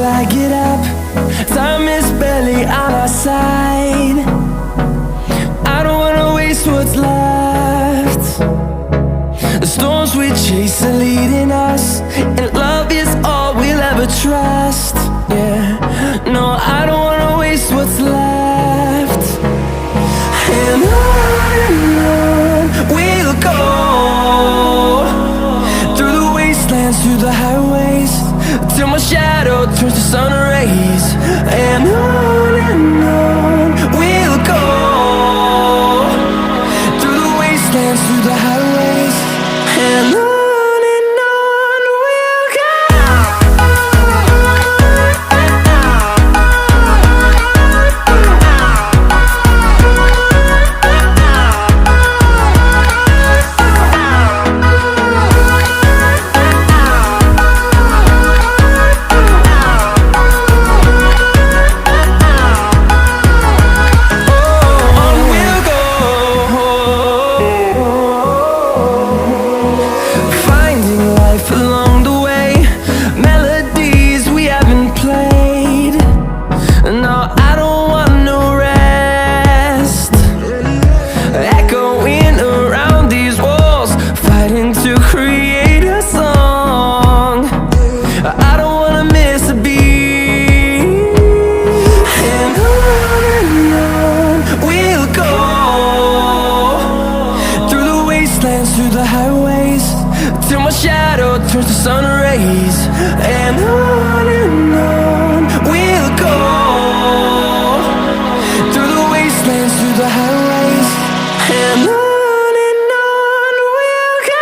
I get up. Time is barely on our side. I don't wanna waste what's left. The storms we chase are leading us, and love is all we'll ever trust. Yeah, no, I don't wanna waste what's left. And on we'll go, through the wastelands, through the highways, till my shadow turns to sun rays. And on we'll go, through the wastelands, through the highways, and on we'll go. Through the highways, till my shadow turns to sun rays. And on we'll go, through the wastelands, through the highways, and on we'll go.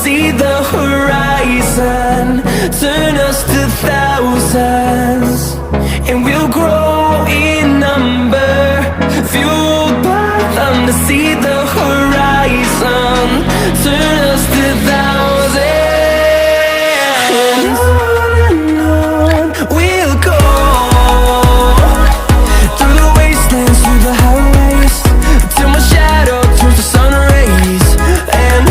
See the horizon turn us to thousands, and we'll grow in number, fueled by them. To see the horizon turn us to thousands, and on we'll go, through the wastelands, through the highways, till my shadow turns to sun rays. And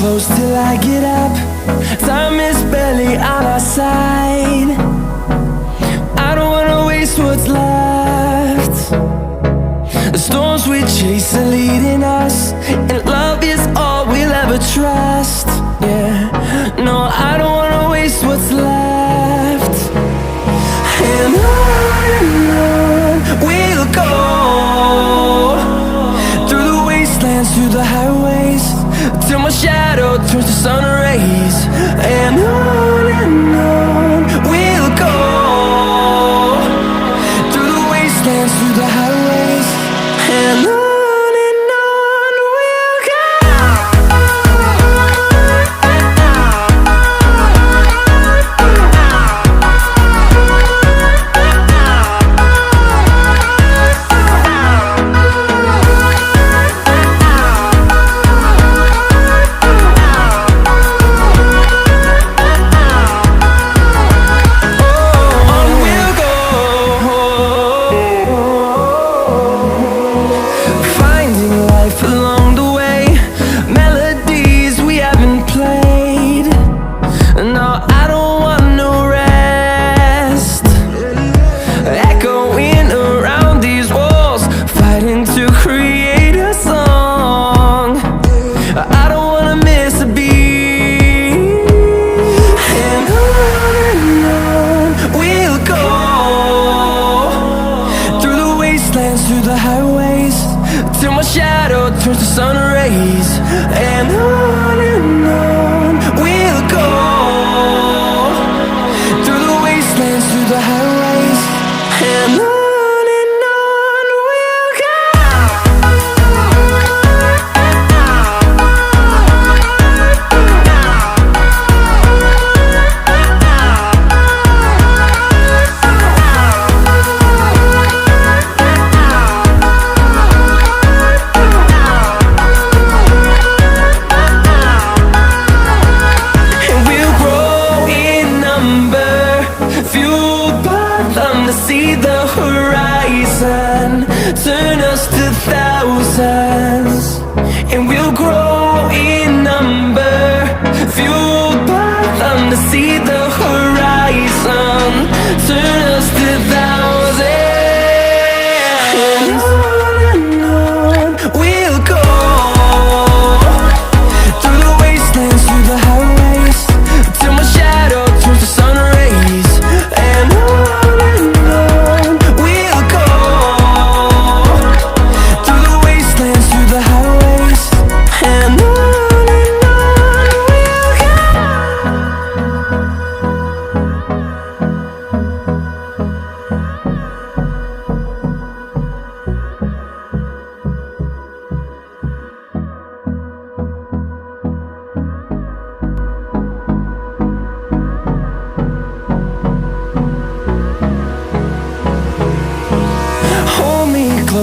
close till I get up. Time is barely on our side. I don't wanna waste what's left. The storms we chase are leading us, and love is all we'll ever trust. Yeah, no, I don't wanna waste what's left. And on we'll go, through the wastelands, through the highways, till my shadow turns to sun rays. And on we'll go, through the wastelands, through the highways, and on.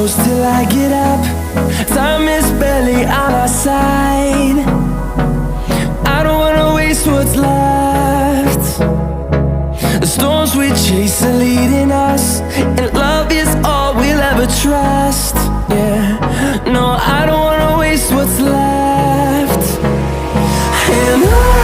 goes till I get up. Time is barely on our side. I don't wanna waste what's left. The storms we chase are leading us, and love is all we'll ever trust. Yeah, no, I don't wanna waste what's left. And